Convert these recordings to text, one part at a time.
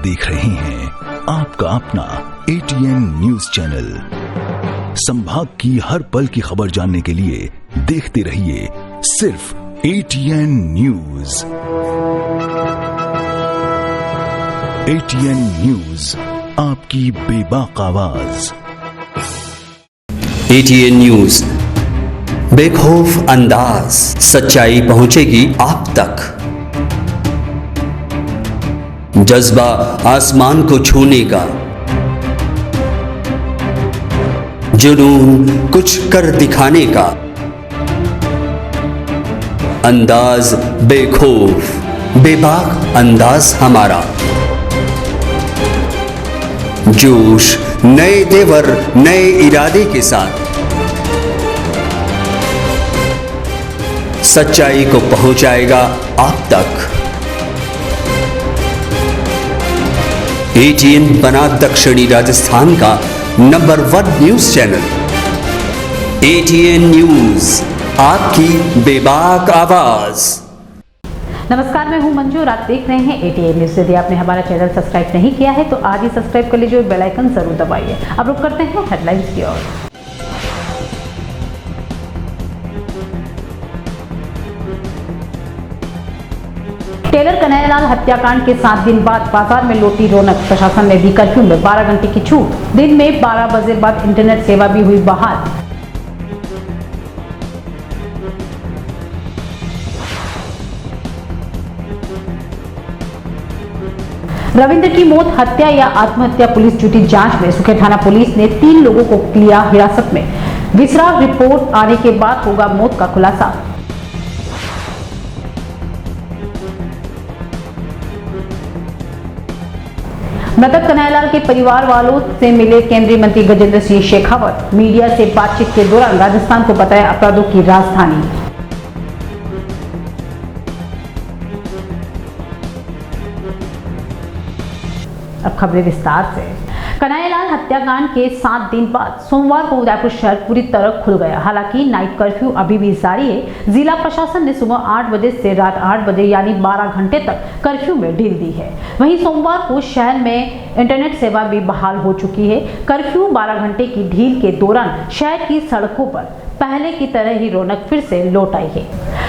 देख रहे हैं आपका अपना ATN न्यूज चैनल। संभाग की हर पल की खबर जानने के लिए देखते रहिए सिर्फ ATN न्यूज। ATN न्यूज, आपकी बेबाक आवाज। ATN न्यूज, बेखौफ अंदाज, सच्चाई पहुंचेगी आप तक। जज्बा आसमान को छूने का, जुनून कुछ कर दिखाने का, अंदाज बेखौफ बेबाक अंदाज हमारा। जोश नए तेवर नए इरादे के साथ सच्चाई को पहुंचाएगा आप तक। ATN बना दक्षिणी राजस्थान का number 1 news channel. ATN news, आपकी बेबाक आवाज। नमस्कार, मैं हूं मंजू और आप देख रहे हैं ATN न्यूज। यदि आपने हमारा चैनल सब्सक्राइब नहीं किया है तो आज ही सब्सक्राइब कर लीजिए और बेल आइकन जरूर दबाइए। अब रुक करते हैं हेडलाइंस की ओर। टेलर कन्हैयालाल हत्याकांड के 7 दिन बाद बाजार में लौटी रौनक। प्रशासन ने दी कर्फ्यू में 12 घंटे की छूट। दिन में 12 बजे बाद इंटरनेट सेवा भी हुई बहाल। रविंद्र की मौत हत्या या आत्महत्या, पुलिस जुटी जांच में। सुखेर थाना पुलिस ने 3 लोगों को लिया हिरासत में। विसरा रिपोर्ट आने के बाद होगा मौत का खुलासा। मृतक कन्हैयालाल के परिवार वालों से मिले केंद्रीय मंत्री गजेंद्र सिंह शेखावत। मीडिया से बातचीत के दौरान राजस्थान को बताया अपराधों की राजधानी। अब खबरें विस्तार से। कन्हैयालाल हत्याकांड के 7 दिन बाद सोमवार को उदयपुर शहर पूरी तरह खुल गया। हालांकि नाइट कर्फ्यू अभी भी जारी है। जिला प्रशासन ने सुबह 8 बजे से रात 8 बजे यानी 12 घंटे तक कर्फ्यू में ढील दी है। वहीं सोमवार को शहर में इंटरनेट सेवा भी बहाल हो चुकी है। कर्फ्यू 12 घंटे की ढील के दौरान शहर की सड़कों पर पहले की तरह ही रौनक फिर से लौट आई है।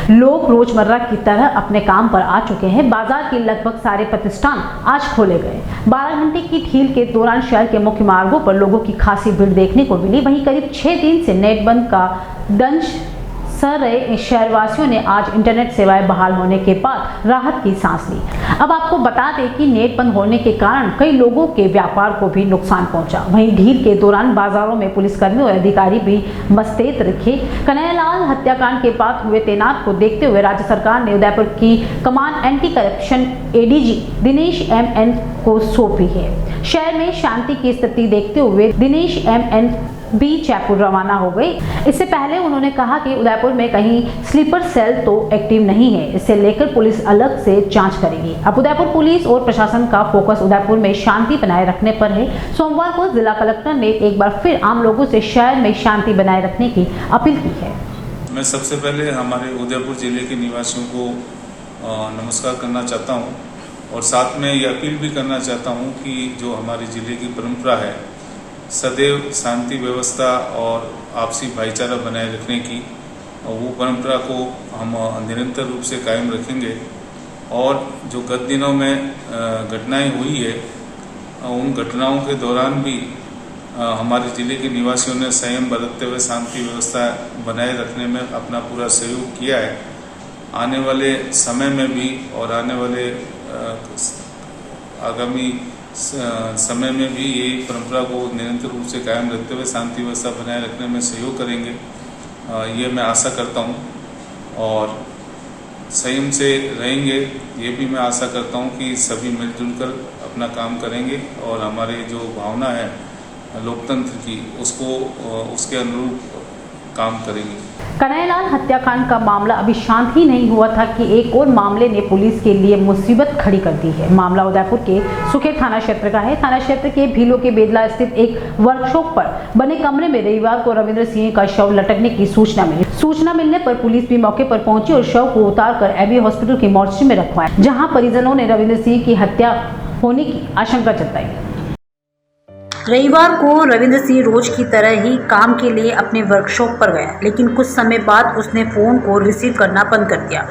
लोग रोजमर्रा की तरह अपने काम पर आ चुके हैं। बाजार के लगभग सारे प्रतिष्ठान आज खोले गए। 12 घंटे की ढील के दौरान शहर के मुख्य मार्गों पर लोगों की खासी भीड़ देखने को मिली। वहीं करीब 6 दिन से नेट बंद का दंश सह रहे शहरवासियों ने आज इंटरनेट सेवाएं बहाल होने के बाद राहत की सांस ली। अब आपको बता दें कि नेट बंद होने के कारण कई लोगों के व्यापार को भी नुकसान पहुंचा। वहीं ढील के दौरान बाजारों में पुलिसकर्मी और अधिकारी भी मुस्तैद रखे। कन्हैयालाल हत्याकांड के बाद हुए तैनात को देखते हुए राज्य सरकार ने उदयपुर की कमान anti corruption ADG Dinesh MN को सौंपी है। शहर में शांति की स्थिति देखते हुए दिनेश MN भी जयपुर रवाना हो गई। इससे पहले उन्होंने कहा कि उदयपुर में कहीं स्लीपर सेल तो एक्टिव नहीं है। इससे लेकर पुलिस अलग से जांच करेगी। अब उदयपुर पुलिस और प्रशासन का फोकस उदयपुर में शांति बनाए रखने पर है। सोमवार को जिला कलेक्टर ने एक बार फिर आम लोगों से शहर में शांति बनाए रखने की अपील की है। मैं सबसे पहले हमारे उदयपुर जिले के निवासियों को नमस्कार करना चाहता हूँ और साथ में ये अपील भी करना चाहता हूँ कि जो हमारे जिले की परंपरा है सदैव शांति व्यवस्था और आपसी भाईचारा बनाए रखने की, वो परंपरा को हम निरंतर रूप से कायम रखेंगे। और जो गत दिनों में घटनाएं हुई है उन घटनाओं के दौरान भी हमारे जिले के निवासियों ने संयम बरतते हुए शांति व्यवस्था बनाए रखने में अपना पूरा सहयोग किया है। आने वाले समय में भी और आने वाले आगामी समय में भी ये परंपरा को निरंतर रूप से कायम रखते हुए शांति व्यवस्था बनाए रखने में सहयोग करेंगे, ये मैं आशा करता हूँ। और संयम से रहेंगे, ये भी मैं आशा करता हूँ कि सभी मिलजुल कर अपना काम करेंगे और हमारी जो भावना है लोकतंत्र की उसके अनुरूप काम करेंगे। कन्हैयालाल हत्याकांड का मामला अभी शांत ही नहीं हुआ था कि एक और मामले ने पुलिस के लिए मुसीबत खड़ी कर दी है। मामला उदयपुर के सुखेर थाना क्षेत्र का है। थाना क्षेत्र के भीलों के बेदला स्थित एक वर्कशॉप पर बने कमरे में रविवार को रविंद्र सिंह का शव लटकने की सूचना मिली। सूचना मिलने पर पुलिस भी मौके पर पहुंची और शव को उतारकर एबी हॉस्पिटल की मोर्चरी में रखवाया, जहां परिजनों ने रविंद्र सिंह की हत्या होने की आशंका जताई। रविवार को रविंद्र सिंह रोज की तरह ही काम के लिए अपने वर्कशॉप पर गया, लेकिन कुछ समय बाद उसने फोन को रिसीव करना बंद कर दिया।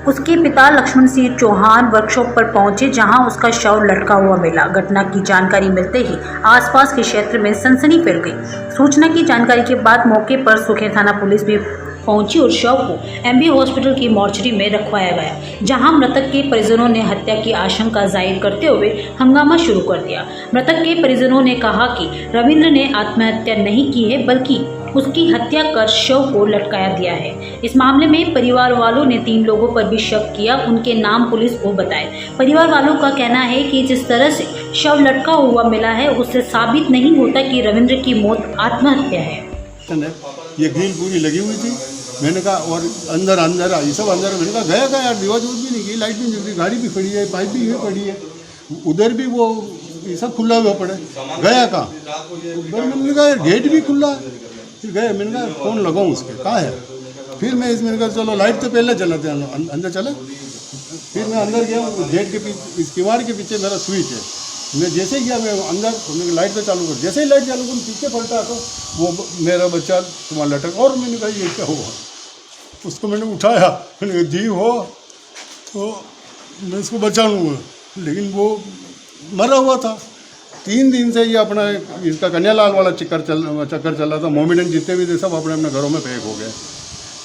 उसके पिता लक्ष्मण सिंह चौहान वर्कशॉप पर पहुंचे, जहां उसका शव लटका हुआ मिला। घटना की जानकारी मिलते ही आसपास के क्षेत्र में सनसनी फैल गई। सूचना की जानकारी के बाद मौके पर सुखेर थाना पुलिस भी पहुंची और शव को एमबी हॉस्पिटल की मॉर्चरी में रखवाया गया, जहां मृतक के परिजनों ने हत्या की आशंका जाहिर करते हुए हंगामा शुरू कर दिया। मृतक के परिजनों ने कहा कि रविंद्र ने आत्महत्या नहीं की है, बल्कि उसकी हत्या कर शव को लटकाया दिया है। इस मामले में परिवार वालों ने 3 लोगों पर भी शक किया, उनके नाम पुलिस को बताए। परिवार वालों का कहना है कि जिस तरह से शव लटका हुआ मिला है, उससे साबित नहीं होता कि रविंद्र की मौत आत्महत्या है। ये ग्रिल पूरी लगी हुई थी, मैंने कहा, और अंदर ये सब अंदर, मैंने कहा गया यार, दिवाज भी नहीं की, लाइट भी नहीं जल रही, गाड़ी भी खड़ी है, पाइप भी ये पड़ी है, उधर भी वो ये सब खुला हुआ पड़े, गया कहाँ? उधर मैंने कहा यार गेट भी खुला है, फिर गए, मैंने कहा फ़ोन लगाऊँ उसके, कहाँ है? फिर मैं मैंने कहा चलो लाइट तो पहले चलाते हैं, अंदर चले। फिर मैं अंदर गया, गेट के पीछे, इस किवाड़ के पीछे मेरा स्विच है, मैं जैसे ही गया मैं अंदर, मैंने लाइट तो चालू कर, जैसे ही लाइट चालू कर पीछे पलटा तो वो मेरा बच्चा तुम्हारा लटक, और मैंने कहा ये क्या हुआ? उसको मैंने उठाया, मैंने कहा जी हो तो मैं इसको बचा लूँगा, लेकिन वो मरा हुआ था। 3 दिन से ये अपना इसका कन्यालाल वाला चक्कर चल रहा था, मोमिडन जितने भी थे सब अपने अपने घरों में पैक हो गए।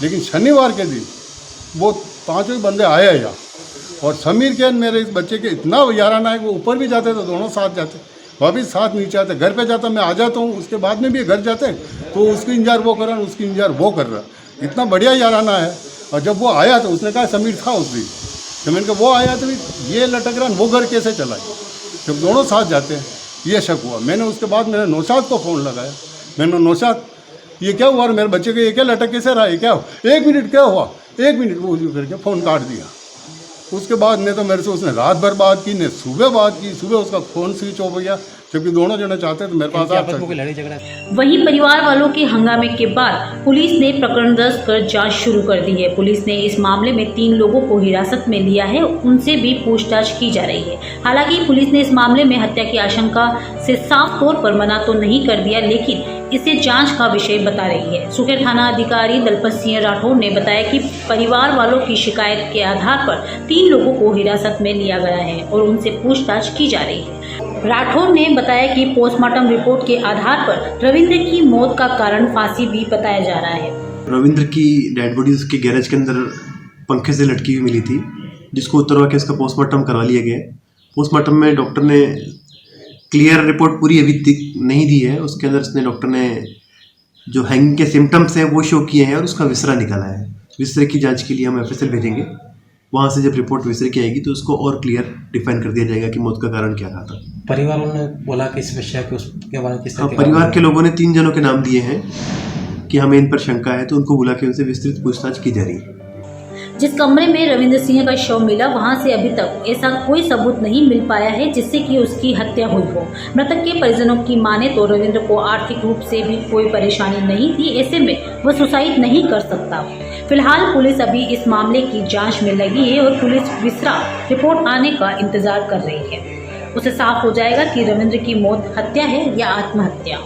लेकिन शनिवार के दिन वो 5 बंदे आए यहाँ, और समीर के मेरे इस बच्चे के इतना याराना है कि वो ऊपर भी जाते तो दोनों साथ जाते, वापिस साथ नीचे आते, घर पे जाता मैं आ जाता हूँ, उसके बाद में भी घर जाते तो उसकी इंतजार वो कर रहा, उसकी इंतजार वो कर रहा, इतना बढ़िया याराना है। और जब वो आया तो उसने कहा समीर था उस दिन, तो मैंने कहा वो आया तो ये लटक रहा, वो घर कैसे चलाए? जब दोनों साथ जाते हैं ये शक हुआ। मैंने उसके बाद मैंने नौशाद को फ़ोन लगाया, मैंने नौशाद ये क्या हुआ मेरे बच्चे को, ये क्या लटक कैसे रहा, ये क्या हुआ? 1 मिनट क्या हुआ, 1 मिनट वो करके फ़ोन काट दिया। उसके बाद ने तो मेरे से उसने रात भर बात की, ने सुबह बात की, सुबह उसका फ़ोन स्विच ऑफ हो गया, जबकि दोनों जने चाहते तो मेरे पास आ सकते। वहीं परिवार वालों के हंगामे के बाद पुलिस ने प्रकरण दर्ज कर जांच शुरू कर दी है। पुलिस ने इस मामले में 3 लोगों को हिरासत में लिया है, उनसे भी पूछताछ की जा रही है। हालांकि पुलिस ने इस मामले में हत्या की आशंका से साफ तौर पर मना तो नहीं कर दिया, लेकिन इसे जांच का विषय बता रही है। सुखेर थाना अधिकारी दलपत सिंह राठौर ने बताया कि परिवार वालों की शिकायत के आधार पर 3 लोगों को हिरासत में लिया गया है और उनसे पूछताछ की जा रही है। राठौर ने बताया कि पोस्टमार्टम रिपोर्ट के आधार पर रविंद्र की मौत का कारण फांसी भी बताया जा रहा है। रविंद्र की डेड बॉडी उसके गैरेज के अंदर पंखे से लटकी हुई मिली थी, जिसको उतरवा के उसका पोस्टमार्टम करवा लिया गया। पोस्टमार्टम में डॉक्टर ने क्लियर रिपोर्ट पूरी अभी नहीं दी है, उसके अंदर उसने डॉक्टर ने जो हैंगिंग के सिम्टम्स हैं वो शो किए हैं और उसका विसरा निकाला है। विसरे की जांच के लिए हम एफएसएल भेजेंगे, वहाँ से जब रिपोर्ट विसरे की आएगी तो उसको और क्लियर डिफाइन कर दिया जाएगा कि मौत का कारण क्या रहा था। परिवार ने बोला कि इस विषय के उसके बारे में किस तरह परिवार के लोगों ने 3 जनों के नाम दिए हैं कि हमें इन पर शंका है, तो उनको बुला के उनसे विस्तृत पूछताछ की जा रही है। जिस कमरे में रविंद्र सिंह का शव मिला, वहां से अभी तक ऐसा कोई सबूत नहीं मिल पाया है जिससे कि उसकी हत्या हुई हो। मृतक के परिजनों की माने तो रविंद्र को आर्थिक रूप से भी कोई परेशानी नहीं थी, ऐसे में वह सुसाइड नहीं कर सकता। फिलहाल पुलिस अभी इस मामले की जांच में लगी है और पुलिस विसरा रिपोर्ट आने का इंतजार कर रही है। उसे साफ हो जाएगा कि रविंद्र की मौत हत्या है या आत्महत्या।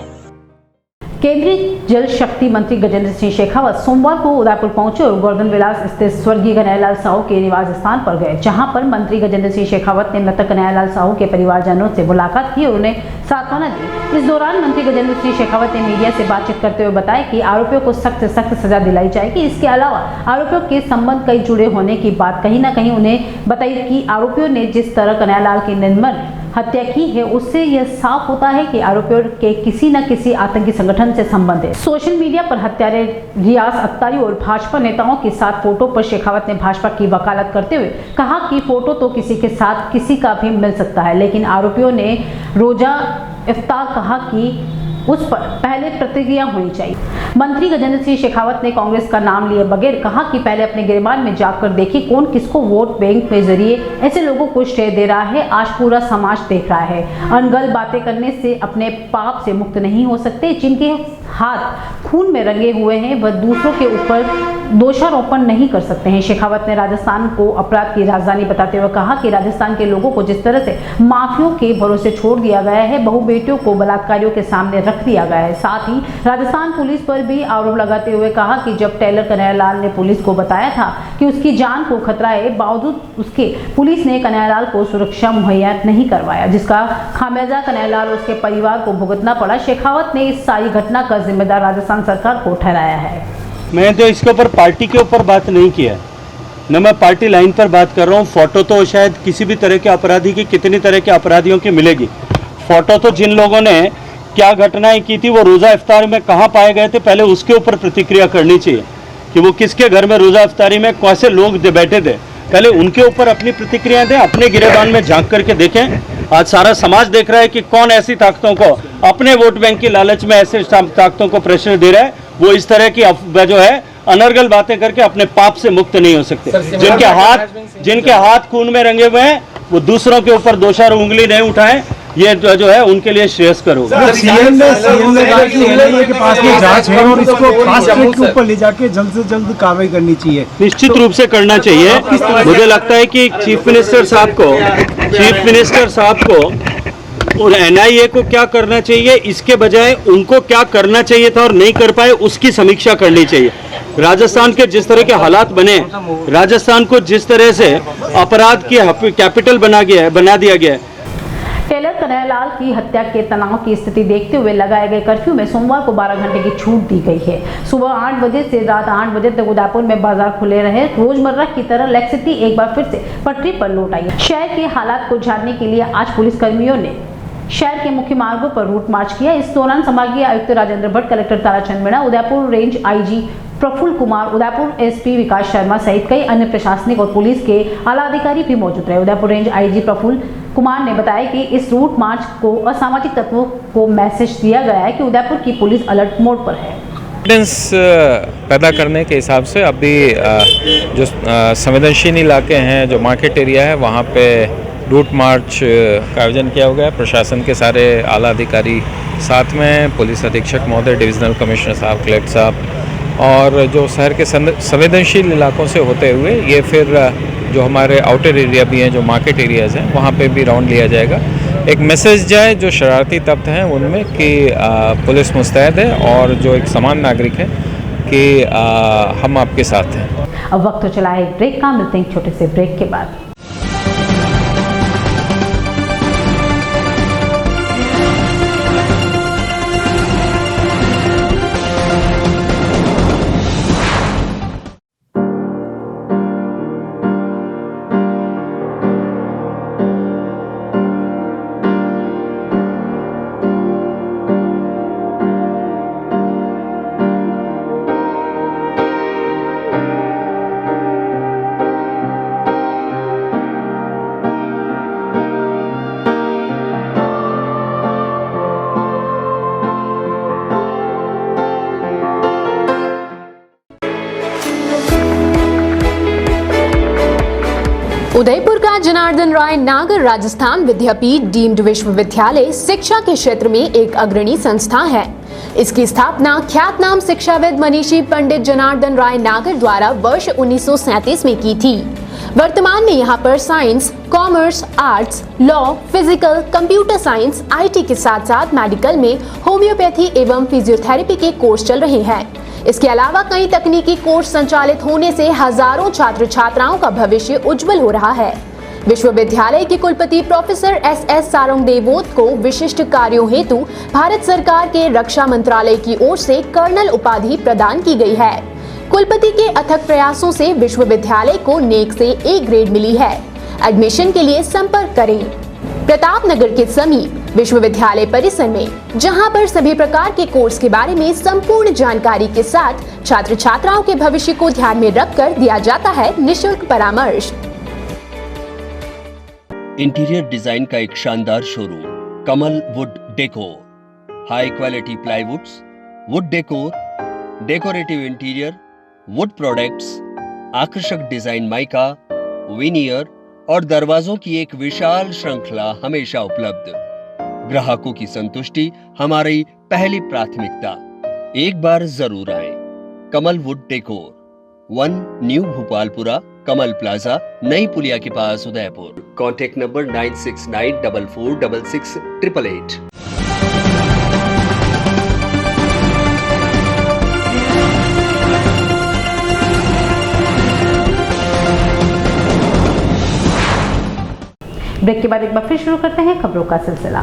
केंद्रीय जल शक्ति मंत्री गजेंद्र सिंह शेखावत सोमवार को उदयपुर पहुंचे और गोवर्धन विलास स्थित स्वर्गीय कन्हैयालाल साहू के निवास स्थान पर गए, जहां पर मंत्री गजेंद्र सिंह शेखावत ने मृतक कन्हैयालाल साहू के परिवारजनों से मुलाकात की और उन्हें सांत्वना दी। इस दौरान मंत्री गजेंद्र सिंह शेखावत ने मीडिया से बातचीत करते हुए बताया कि आरोपियों को सख्त से सख्त सजा दिलाई जाएगी। इसके अलावा आरोपियों के संबंध कई जुड़े होने की बात कहीं न कहीं उन्हें बताई कि आरोपियों ने जिस तरह कन्हैयालाल की निर्मम हत्या की है, उससे यह साफ होता है कि आरोपियों के किसी न किसी आतंकी संगठन से संबंध है। सोशल मीडिया पर हत्यारे रियाज अत्तारी और भाजपा नेताओं के साथ फोटो पर शेखावत ने भाजपा की वकालत करते हुए कहा कि फोटो तो किसी के साथ किसी का भी मिल सकता है, लेकिन आरोपियों ने रोजा इफ्तार कहा कि उस पर पहले प्रतिक्रिया होनी चाहिए। मंत्री गजेंद्र सिंह शेखावत ने कांग्रेस का नाम लिए बगैर कहा कि पहले अपने गिरबान में जाकर देखिए कौन किसको वोट बैंक के जरिए ऐसे लोगों को श्रेय दे रहा है। आज पूरा समाज देख रहा है। अनगल बातें करने से अपने पाप से मुक्त नहीं हो सकते। जिनके हाथ खून में रंगे हुए हैं वह दूसरों के ऊपर दोषारोपण नहीं कर सकते हैं। शेखावत ने राजस्थान को अपराध की राजधानी बताते हुए कहा कि राजस्थान के लोगों को जिस तरह से माफियों के भरोसे छोड़ दिया गया है, बहु बेटियों को बलात्कारियों के सामने रख दिया गया है। साथ ही राजस्थान पुलिस पर भी आरोप लगाते हुए कहा कि जब टेलर कन्हैयालाल ने पुलिस को बताया था कि उसकी जान को खतरा है, बावजूद उसके पुलिस ने कन्हैयालाल को सुरक्षा मुहैया नहीं करवाया, जिसका खामियाजा कन्हैयालाल और उसके परिवार को भुगतना पड़ा। शेखावत ने इस सारी घटना का जिम्मेदार राजस्थान सरकार को ठहराया है। मैं तो इसके ऊपर पार्टी के ऊपर बात नहीं किया, न मैं पार्टी लाइन पर बात कर रहा हूँ। फोटो तो शायद किसी भी तरह के अपराधी की कितनी तरह के अपराधियों की मिलेगी। फोटो तो जिन लोगों ने क्या घटनाएं की थी, वो रोज़ा इफ्तारी में कहाँ पाए गए थे, पहले उसके ऊपर प्रतिक्रिया करनी चाहिए कि वो किसके घर में रोज़ा इफ्तारी में कैसे लोग बैठे थे। पहले उनके ऊपर अपनी प्रतिक्रिया दें, अपने गिरेबान में झांक करके देखें। आज सारा समाज देख रहा है कि कौन ऐसी ताकतों को अपने वोट बैंक की लालच में ऐसे ताकतों को प्रेशर दे रहा है। वो इस तरह की जो है अनर्गल बातें करके अपने पाप से मुक्त नहीं हो सकते। जिनके हाथ खून में रंगे हुए हैं वो दूसरों के ऊपर दोषारोप उंगली नहीं उठाएं, ये जो है उनके लिए श्रेयस्कर होगा। सीएम ने कहा कि एनआईए के पास में जांच है और इसको फास्ट ट्रैक के ऊपर ले जाके जल्द से जल्द कार्रवाई करनी चाहिए। निश्चित रूप से करना चाहिए। मुझे लगता है कि चीफ मिनिस्टर साहब को और एनआईए को क्या करना चाहिए, इसके बजाय उनको क्या करना चाहिए था और नहीं कर पाए, उसकी समीक्षा करनी चाहिए। राजस्थान के जिस तरह के हालात बने, राजस्थान को जिस तरह से अपराध की कैपिटल बना दिया गया है। टेलर कन्हैयालाल की हत्या के तनाव की स्थिति देखते हुए लगाए गए कर्फ्यू में सोमवार को 12 घंटे की छूट दी गई है। सुबह 8 बजे से रात 8 बजे तक उदयपुर में बाजार खुले रहे। रोजमर्रा की तरह लेक सिटी एक बार फिर से पटरी पर लौट आई। शहर के हालात को जानने के लिए आज पुलिस कर्मियों ने शहर के मुख्य मार्गों पर रूट मार्च किया। इस दौरान संभागीय आयुक्त Rajendra Bhatt, collector Tarachand Meena, Udaipur range IG Praful Kumar, Udaipur SP Vikas Sharma सहित कई अन्य प्रशासनिक और पुलिस के आला अधिकारी भी मौजूद रहे। उदयपुर रेंज आईजी प्रफुल्ल कुमार ने बताया कि इस रूट मार्च को असामाजिक तत्वों को मैसेज दिया गया है कि उदयपुर की पुलिस अलर्ट मोड पर है। कॉन्फिडेंस पैदा करने के हिसाब से अभी जो संवेदनशील इलाके हैं, जो मार्केट एरिया है, वहाँ पे रूट मार्च का आयोजन किया गया है। प्रशासन के सारे आला अधिकारी साथ में, पुलिस अधीक्षक महोदय, डिविजनल कमिश्नर साहब, कलेक्टर साहब, और जो शहर के संवेदनशील इलाकों से होते हुए ये फिर जो हमारे आउटर एरिया भी हैं, जो मार्केट एरियाज़ हैं, वहाँ पे भी राउंड लिया जाएगा। एक मैसेज जाए जो शरारती तत्व हैं उनमें कि पुलिस मुस्तैद है और जो एक समान नागरिक है कि हम आपके साथ हैं। अब वक्त तो चला है एक ब्रेक का, मिलते हैं छोटे से ब्रेक के बाद। उदयपुर का जनार्दन राय नागर राजस्थान विद्यापीठ डीम्ड विश्वविद्यालय शिक्षा के क्षेत्र में एक अग्रणी संस्था है। इसकी स्थापना ख्यातनाम शिक्षाविद मनीषी पंडित जनार्दन राय नागर द्वारा वर्ष 1937 में की थी। वर्तमान में यहाँ पर science, commerce, arts, law, physical, computer science, IT के साथ साथ मेडिकल में होम्योपैथी एवं फिजियोथेरेपी के कोर्स चल रहे हैं। इसके अलावा कई तकनीकी कोर्स संचालित होने से हजारों छात्र छात्राओं का भविष्य उज्जवल हो रहा है। विश्वविद्यालय के कुलपति प्रोफेसर एस सारंगदेवोत को विशिष्ट कार्यों हेतु भारत सरकार के रक्षा मंत्रालय की ओर से कर्नल उपाधि प्रदान की गई है। कुलपति के अथक प्रयासों से विश्वविद्यालय को नेक से ए ग्रेड मिली है। एडमिशन के लिए संपर्क करें प्रतापनगर के समीप विश्वविद्यालय परिसर में, जहां पर सभी प्रकार के कोर्स के बारे में संपूर्ण जानकारी के साथ छात्र छात्राओं के भविष्य को ध्यान में रखकर दिया जाता है निःशुल्क परामर्श। इंटीरियर डिजाइन का एक शानदार showroom Kamal wood decor, high quality प्लाईवुड्स, would decor, decorative interior, would products, आकर्षक डिजाइन माइका, विनियर और दरवाजों की एक विशाल श्रृंखला हमेशा उपलब्ध। ग्राहकों की संतुष्टि हमारी पहली प्राथमिकता। एक बार जरूर आएं। Kamal wood decor, 1 new Bhopalpura, Kamal plaza, नई पुलिया के पास, उदयपुर। Contact number 9694466888। ब्रेक के बाद एक बार फिर शुरू करते हैं खबरों का सिलसिला।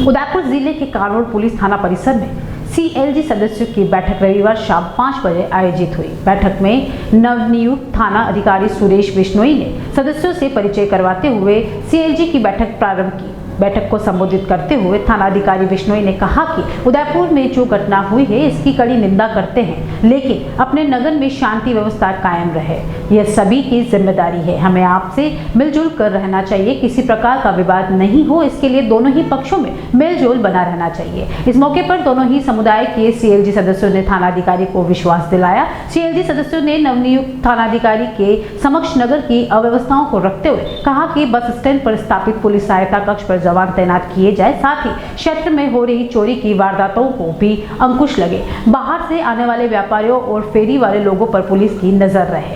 उदयपुर जिले के कानूर पुलिस थाना परिसर में CLG सदस्यों की बैठक रविवार शाम 5 बजे आयोजित हुई। बैठक में नवनियुक्त थाना अधिकारी सुरेश बिश्नोई ने सदस्यों से परिचय करवाते हुए CLG की बैठक प्रारंभ की। बैठक को संबोधित करते हुए थाना अधिकारी बिश्नोई ने कहा कि उदयपुर में जो घटना हुई है इसकी कड़ी निंदा करते हैं, लेकिन अपने नगर में शांति व्यवस्था कायम रहे, यह सभी की जिम्मेदारी है। हमें आपसे मिलजुल कर रहना चाहिए, किसी प्रकार का विवाद नहीं हो, इसके लिए दोनों ही पक्षों में मेलजोल बना रहना चाहिए। इस मौके पर दोनों ही समुदाय के CLG सदस्यों ने थानाधिकारी को विश्वास दिलाया। CLG सदस्यों ने नवनियुक्त थानाधिकारी के समक्ष नगर की अव्यवस्थाओं को रखते हुए कहा कि बस स्टैंड पर स्थापित पुलिस सहायता कक्ष पर जवान तैनात किए जाए, साथ ही क्षेत्र में हो रही चोरी की वारदातों को भी अंकुश लगे, बाहर से आने वाले व्यापारियों और फेरी वाले लोगों पर पुलिस की नजर रहे।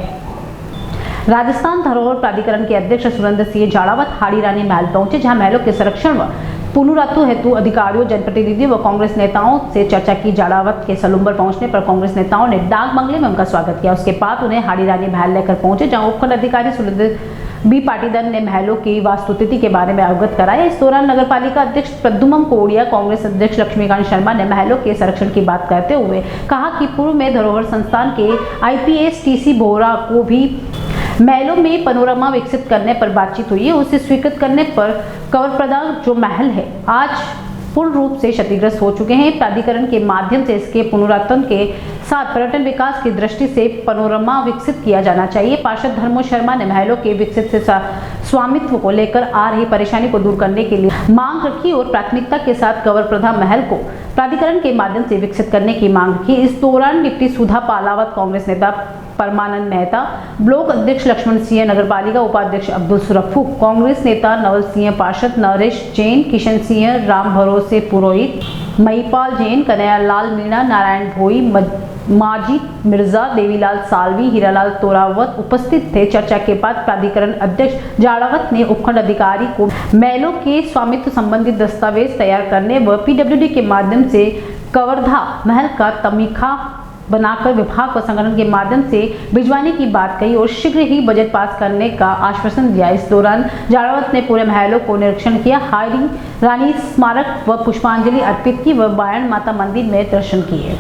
राजस्थान धरोहर प्राधिकरण के अध्यक्ष सुरेंद्र सिंह जाड़ावत हाड़ी रानी महल पहुंचे, जहां महलों के संरक्षण व पुनरुत्थान हेतु अधिकारियों, जनप्रतिनिधियों व कांग्रेस नेताओं से चर्चा की। जाड़ावत के सलूम्बर पहुंचने पर कांग्रेस नेताओं ने डाक बंगले में उनका स्वागत किया। उसके बाद उन्हें हाड़ी रानी महल लेकर पहुंचे, जहां उपखंड अधिकारी सुरेंद्र बी पाटीदार ने महलों की वास्तुस्थिति के बारे में अवगत कराया। इस दौरान नगरपालिका अध्यक्ष प्रद्युम्न कोड़िया, कांग्रेस अध्यक्ष लक्ष्मीकांत शर्मा ने महलों के संरक्षण की बात करते हुए कहा कि पूर्व में धरोहर संस्थान के IPS TC बोरा को भी महलों में पनोरमा विकसित करने पर बातचीत हुई है। उसे स्वीकृत करने पर कवर प्रदान जो महल है आज पूर्ण रूप से क्षतिग्रस्त हो चुके हैं। प्राधिकरण के माध्यम से इसके पुनरुत्थान के साथ पर्यटन विकास की दृष्टि से पनोरमा विकसित किया जाना चाहिए। पार्षद धर्मो शर्मा ने महलों के विकसित से स्वामित्व को लेकर आ रही परेशानी को दूर करने के लिए मांग रखी और प्राथमिकता के साथ कवर प्रधा महल को प्राधिकरण के माध्यम से विकसित करने की मांग रखी। इस दौरान डिप्टी सुधा पालावत, कांग्रेस नेता परमानंद मेहता, ब्लॉक अध्यक्ष लक्ष्मण सिंह, नगरपालिका उपाध्यक्ष अब्दुल सुरफू, कांग्रेस नेता नवल सिंह, पार्षद नरेश जैन, किशन सिंह, राम भरोसे पुरोहित, महिपाल जैन, कन्हैयालाल मीणा, नारायण भोई, माजिद मिर्जा, देवीलाल सालवी, हीरालाल तोरावत उपस्थित थे। चर्चा के बाद प्राधिकरण अध्यक्ष जाड़ावत ने उपखंड अधिकारी को महलों के स्वामित्व संबंधी दस्तावेज तैयार करने व PWD के माध्यम से कवर्धा महल का तमीखा बनाकर विभाग व संगठन के माध्यम से भिजवाने की बात कही और शीघ्र ही बजट पास करने का आश्वासन दिया। इस दौरान जाड़ावत ने पूरे महलों को निरीक्षण किया, हाड़ी रानी स्मारक व पुष्पांजलि अर्पित की व बायण माता मंदिर में दर्शन किए।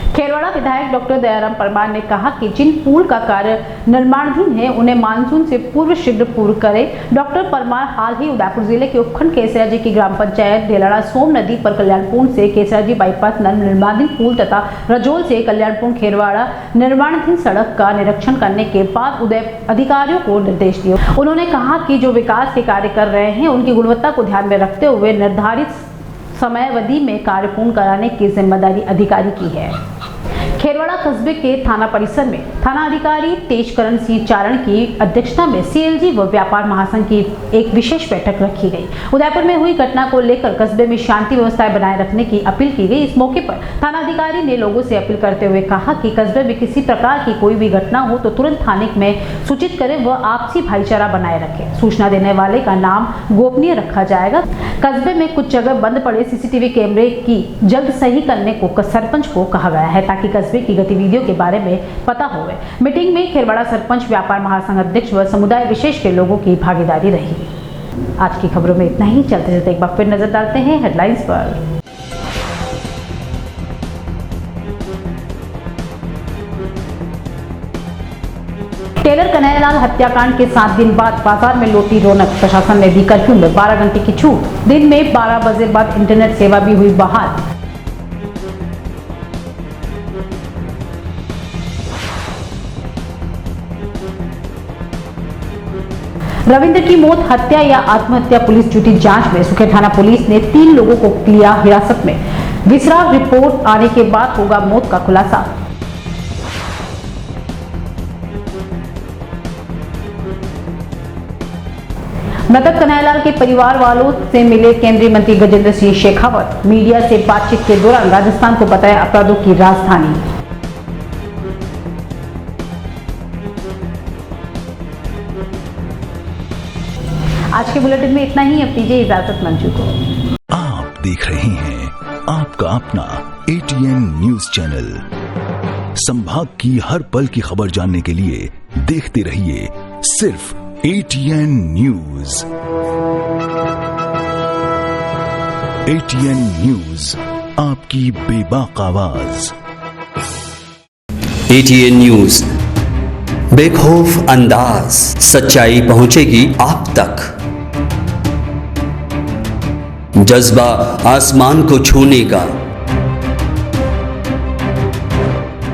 खेरवाड़ा विधायक डॉक्टर दयाराम परमार ने कहा कि जिन पुल का कार्य निर्माणाधीन है उन्हें मानसून से पूर्व शीघ्र पूर्ण करें। डॉक्टर परमार हाल ही उदयपुर जिले के उपखंड केसराजी की ग्राम पंचायत ढेलाड़ा सोम नदी पर कल्याणपुर से केसराजी बाईपास निर्माणाधीन पुल तथा रजोल से कल्याणपुर खेरवाड़ा निर्माणाधीन सड़क का निरीक्षण करने के बाद अधिकारियों को निर्देश दिए। उन्होंने कहा कि जो विकास के कार्य कर रहे हैं उनकी गुणवत्ता को ध्यान में रखते हुए निर्धारित समयावधि में कार्य पूर्ण कराने की जिम्मेदारी अधिकारी की है। खेरवाड़ा कस्बे के थाना परिसर में थाना अधिकारी तेजकरण सिंह चारण की अध्यक्षता में CLG व व्यापार महासंघ की एक विशेष बैठक रखी गई। उदयपुर में हुई घटना को लेकर कस्बे में शांति व्यवस्था बनाए रखने की अपील की गई। इस मौके पर थाना अधिकारी ने लोगों से अपील करते हुए कहा कि कस्बे में किसी प्रकार की कोई भी घटना हो तो तुरंत थाने में सूचित करें व आपसी भाईचारा बनाए रखें। सूचना देने वाले का नाम गोपनीय रखा जाएगा। कस्बे में कुछ जगह बंद पड़े CCTV कैमरे की जल्द सही करने को सरपंच को कहा गया है ताकि कस्बे की गतिविधियों के बारे में पता होवे। मीटिंग में खेरवाड़ा सरपंच, व्यापार महासंघ अध्यक्ष व समुदाय विशेष के लोगों की भागीदारी रही। आज की खबरों में इतना ही। चलते चलते एक बार फिर नजर डालते हैं हेडलाइंस पर। टेलर कन्हैयालाल हत्याकांड के 7 दिन बाद बाजार में लौटी रौनक। प्रशासन ने दी कर्फ्यू में 12 घंटे की छूट। दिन में 12 बजे बाद इंटरनेट सेवा भी हुई बहाल। रविंद्र की मौत हत्या या आत्महत्या, पुलिस जुटी जांच में। सुखेर थाना पुलिस ने 3 लोगों को लिया हिरासत में। विसरा रिपोर्ट आने के बाद होगा मौत का खुलासा। मृतक कन्हैयालाल के परिवार वालों से मिले केंद्रीय मंत्री गजेंद्र सिंह शेखावत। मीडिया से बातचीत के दौरान राजस्थान को बताया अपराधों की राजधानी। आज के बुलेटिन में इतना ही। अब दीजिए इजाजत मंजू को। आप देख रहे हैं आपका अपना ATN न्यूज चैनल। संभाग की हर पल की खबर जानने के लिए देखते रहिए सिर्फ ATN न्यूज। ATN न्यूज, आपकी बेबाक आवाज। ATN न्यूज, बेखौफ अंदाज, सच्चाई पहुंचेगी आप तक। जज्बा आसमान को छूने का,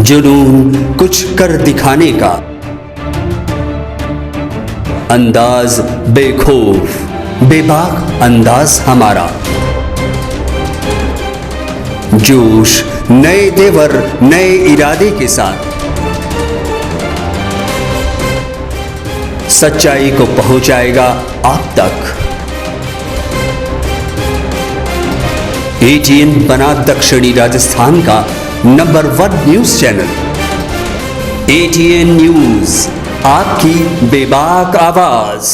जुनून कुछ कर दिखाने का, अंदाज बेखौफ बेबाक अंदाज हमारा। जोश नए तेवर नए इरादे के साथ सच्चाई को पहुंचाएगा आप तक। ATN बना दक्षिणी राजस्थान का number 1 news channel. ATN news, आपकी बेबाक आवाज।